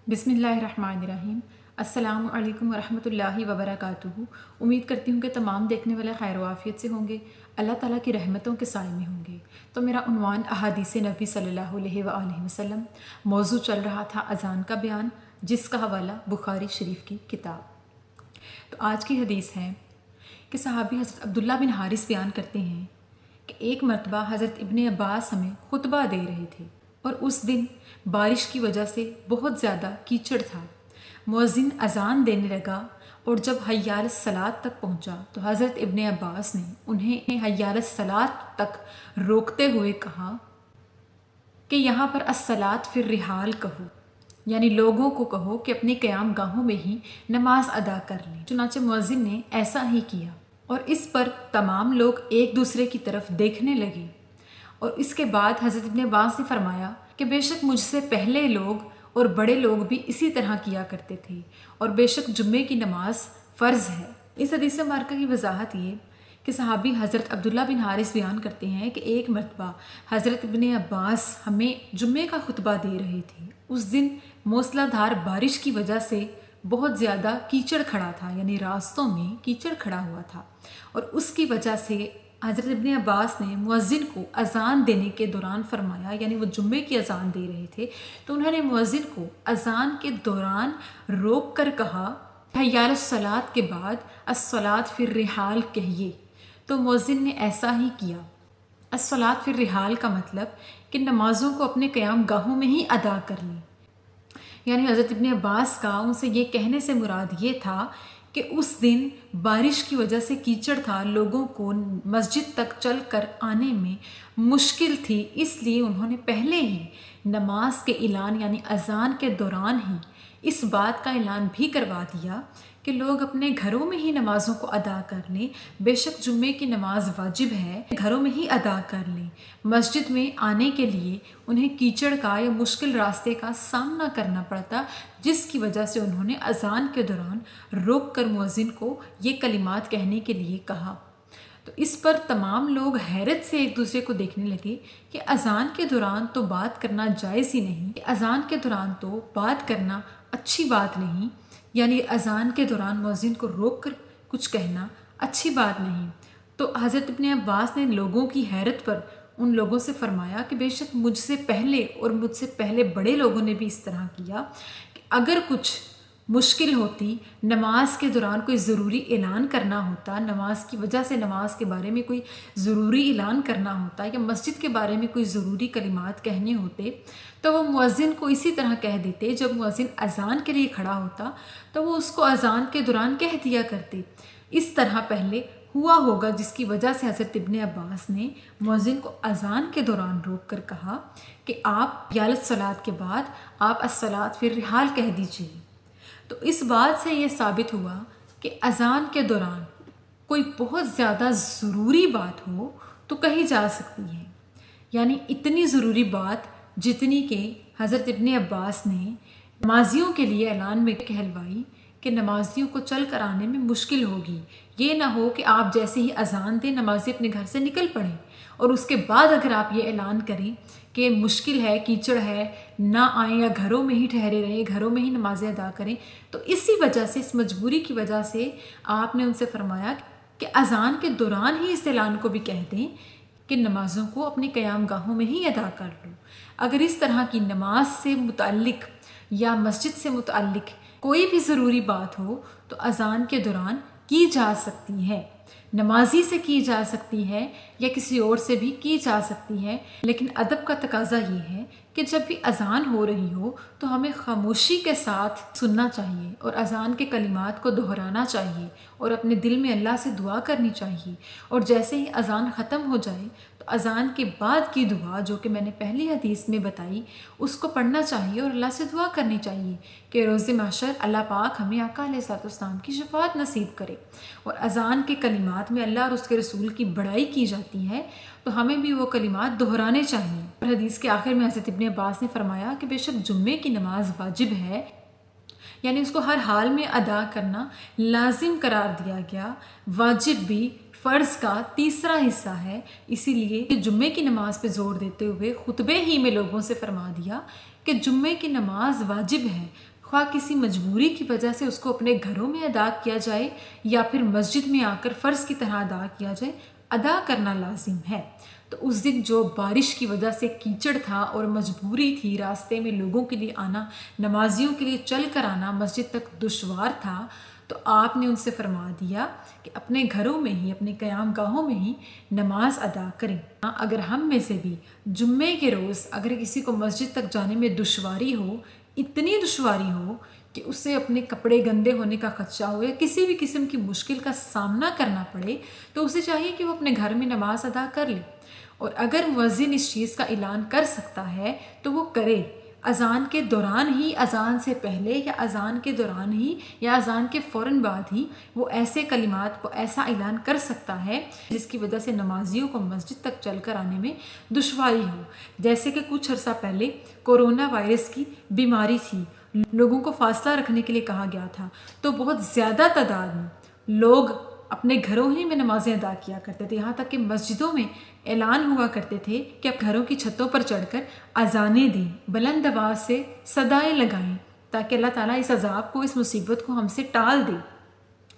बिस्मिल्लाहिर्रहमानिर्रहीम। अस्सलामु अलैकुम वरहमतुल्लाहि वबरकातुहू। उम्मीद करती हूँ कि तमाम देखने वाले खैर वाफ़ियत से होंगे, अल्लाह ताला की रहमतों के साए में होंगे। तो मेरा उन्वान अहादीस नबी सल्लल्लाहु अलैहि वसल्लम, मौजू चल रहा था अज़ान का बयान, जिसका हवाला बुखारी शरीफ की किताब। तो आज की हदीस है कि सहाबी हज़रत अब्दुल्ला बिन हारिस बयान करते हैं कि एक मरतबा हज़रत इब्ने अब्बास हमें खुतबा दे रहे थे और उस दिन बारिश की वजह से बहुत ज़्यादा कीचड़ था। मुअज़्ज़िन अज़ान देने लगा और जब हय्या अलस सलात तक पहुँचा तो हज़रत इब्ने अब्बास ने उन्हें हय्या अलस सलात तक रोकते हुए कहा कि यहाँ पर अस्सलात फिर रिहाल कहो, यानी लोगों को कहो कि अपनी क़याम गाहों में ही नमाज अदा कर लें। चुनांचे मुअज़्ज़िन ने ऐसा ही किया और इस पर तमाम लोग एक दूसरे की तरफ देखने लगे। और इसके बाद हज़रत इब्ने अब्बास ने फरमाया कि बेशक मुझसे पहले लोग और बड़े लोग भी इसी तरह किया करते थे और बेशक जुम्मे की नमाज फ़र्ज़ है। इस हदीस मुबारका की वजाहत ये कि सहाबी हज़रत अब्दुल्ला बिन हारिस बयान करते हैं कि एक मरतबा हज़रत इब्ने अब्बास हमें जुम्मे का खुतबा दे रहे थे। उस दिन मूसलाधार बारिश की वजह से बहुत ज़्यादा कीचड़ खड़ा था, यानी रास्तों में कीचड़ खड़ा हुआ था और उसकी वजह से हज़रत इब्ने अब्बास ने मुअज़्ज़िन को अज़ान देने के दौरान फरमाया, यानी वो जुम्मे की अज़ान दे रहे थे तो उन्होंने मुअज़्ज़िन को अज़ान के दौरान रोक कर कहा, हय्या अलस सलात के बाद अस्सलात फिर रिहाल कहिए। तो मुअज़्ज़िन ने ऐसा ही किया। अस्सलात फिर रिहाल का मतलब कि नमाज़ों को अपने क़याम गाहों में ही अदा कर लें, यानी हज़रत इब्ने अब्बास का उनसे ये कहने से मुराद ये था कि उस दिन बारिश की वजह से कीचड़ था, लोगों को मस्जिद तक चल कर आने में मुश्किल थी, इसलिए उन्होंने पहले ही नमाज के ऐलान यानी अज़ान के दौरान ही इस बात का ऐलान भी करवा दिया कि लोग अपने घरों में ही नमाज़ों को अदा कर लें। बेशक जुम्मे की नमाज वाजिब है, घरों में ही अदा कर लें। मस्जिद में आने के लिए उन्हें कीचड़ का या मुश्किल रास्ते का सामना करना पड़ता, जिसकी वजह से उन्होंने अज़ान के दौरान रोक कर मुअज़्ज़िन को ये कलिमात कहने के लिए कहा। तो इस पर तमाम लोग हैरत से एक दूसरे को देखने लगे कि अज़ान के दौरान तो बात करना जायज़ ही नहीं, अज़ान के दौरान तो बात करना अच्छी बात नहीं, यानी अज़ान के दौरान मुअज़्ज़िन को रोक कर कुछ कहना अच्छी बात नहीं। तो हज़रत इब्ने अब्बास ने लोगों की हैरत पर उन लोगों से फरमाया कि बेशक मुझसे पहले और मुझसे पहले बड़े लोगों ने भी इस तरह किया कि अगर कुछ मुश्किल होती, नमाज के दौरान कोई ज़रूरी ऐलान करना होता, नमाज की वजह से नमाज के बारे में कोई ज़रूरी ऐलान करना होता या मस्जिद के बारे में कोई ज़रूरी कलिमात कहने होते तो वो मुअज़्ज़िन को इसी तरह कह देते। जब मुअज़्ज़िन अज़ान के लिए खड़ा होता तो वो उसको अज़ान के दौरान कह दिया करते। इस तरह पहले हुआ होगा, जिसकी वजह से हज़रत इब्ने अब्बास ने मुअज़्ज़िन को अज़ान के दौरान रोक कर कहा कि आप हय्या अलस सलात के बाद आप अस्सलात फिर रिहाल कह दीजिए। तो इस बात से ये साबित हुआ कि अज़ान के दौरान कोई बहुत ज़्यादा ज़रूरी बात हो तो कही जा सकती है, यानी इतनी ज़रूरी बात जितनी कि हज़रत इब्ने अब्बास ने नमाजियों के लिए ऐलान में कहलवाई कि नमाजियों को चल कर आने में मुश्किल होगी। ये ना हो कि आप जैसे ही अज़ान दें नमाजी अपने घर से निकल पड़ें और उसके बाद अगर आप ये ऐलान करें कि मुश्किल है, कीचड़ है, ना आएँ या घरों में ही ठहरे रहें, घरों में ही नमाज़ें अदा करें। तो इसी वजह से, इस मजबूरी की वजह से आपने उनसे फरमाया कि अज़ान के दौरान ही इस ऐलान को भी कह दें कि नमाज़ों को अपने क़याम गाहों में ही अदा कर लो। अगर इस तरह की नमाज से मुताल्लिक़ या मस्जिद से मुताल्लिक़ कोई भी ज़रूरी बात हो तो अज़ान के दौरान की जा सकती है, नमाजी से की जा सकती है या किसी और से भी की जा सकती है। लेकिन अदब का तकाज़ा ये है कि जब भी अज़ान हो रही हो तो हमें खामोशी के साथ सुनना चाहिए और अज़ान के कलिमात को दोहराना चाहिए और अपने दिल में अल्लाह से दुआ करनी चाहिए। और जैसे ही अज़ान ख़त्म हो जाए तो अज़ान के बाद की दुआ, जो कि मैंने पहली हदीस में बताई, उसको पढ़ना चाहिए और अल्लाह से दुआ करनी चाहिए कि रोज़े महशर अल्लाह पाक हमें आका अलैहिस्सलाम की शफ़ाअत नसीब करे। और अज़ान के कलिमात में अल्लाह और उसके रसूल की बड़ाई की जाती है तो हमें भी वो कलिमात दोहराने चाहिए। और हदीस के आखिर में हज़रत इब्ने अब्बास ने फरमाया कि बेशक जुम्मे की नमाज वाजिब है, यानी उसको हर हाल में अदा करना लाजिम करार दिया गया। वाजिब भी फ़र्ज़ का तीसरा हिस्सा है, इसीलिए जुम्मे की नमाज पे ज़ोर देते हुए खुतबे ही में लोगों से फरमा दिया कि जुम्मे की नमाज वाजिब है, خواہ کسی مجبوری کی وجہ سے اس کو اپنے گھروں میں ادا کیا جائے یا پھر مسجد میں آ کر فرض کی طرح ادا کیا جائے، ادا کرنا لازم ہے۔ تو اس دن جو بارش کی وجہ سے کیچڑ تھا اور مجبوری تھی، راستے میں لوگوں کے لیے آنا، نمازیوں کے لیے چل کر آنا مسجد تک دشوار تھا، تو آپ نے ان سے فرما دیا کہ اپنے گھروں میں ہی، اپنے قیام گاہوں میں ہی نماز ادا کریں۔ اگر ہم میں سے بھی جمعے کے روز اگر کسی کو مسجد تک جانے میں دشواری ہو، اتنی دشواری ہو کہ اسے اپنے کپڑے گندے ہونے کا خدشہ ہو یا کسی بھی قسم کی مشکل کا سامنا کرنا پڑے، تو اسے چاہیے کہ وہ اپنے گھر میں نماز ادا کر لے۔ اور اگر مؤذن اس چیز کا اعلان کر سکتا ہے تو وہ کرے، اذان کے دوران ہی، اذان سے پہلے یا اذان کے دوران ہی یا اذان کے فوراً بعد ہی وہ ایسے کلمات کو ایسا اعلان کر سکتا ہے جس کی وجہ سے نمازیوں کو مسجد تک چل کر آنے میں دشواری ہو۔ جیسے کہ کچھ عرصہ پہلے کورونا وائرس کی بیماری تھی، لوگوں کو فاصلہ رکھنے کے لیے کہا گیا تھا، تو بہت زیادہ تعداد میں لوگ اپنے گھروں ہی میں نمازیں ادا کیا کرتے تھے، یہاں تک کہ مسجدوں میں اعلان ہوا کرتے تھے کہ آپ گھروں کی چھتوں پر چڑھ کر اذانیں دیں، بلند آواز سے صدائیں لگائیں، تاکہ اللہ تعالیٰ اس عذاب کو، اس مصیبت کو ہم سے ٹال دے۔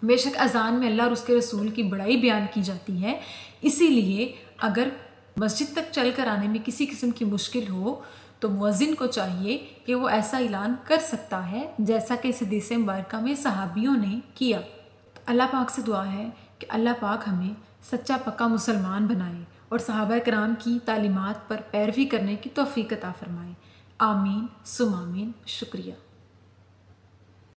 بے شک اذان میں اللہ اور اس کے رسول کی بڑائی بیان کی جاتی ہے، اسی لیے اگر مسجد تک چل کر آنے میں کسی قسم کی مشکل ہو تو مؤذن کو چاہیے کہ وہ ایسا اعلان کر سکتا ہے جیسا کہ اس حدیث مبارکہ میں صحابیوں نے کیا۔ اللہ پاک سے دعا ہے کہ اللہ پاک ہمیں سچا پکا مسلمان بنائے اور صحابہ کرام کی تعلیمات پر پیروی کرنے کی توفیق عطا فرمائے۔ آمین ثم آمین۔ شکریہ۔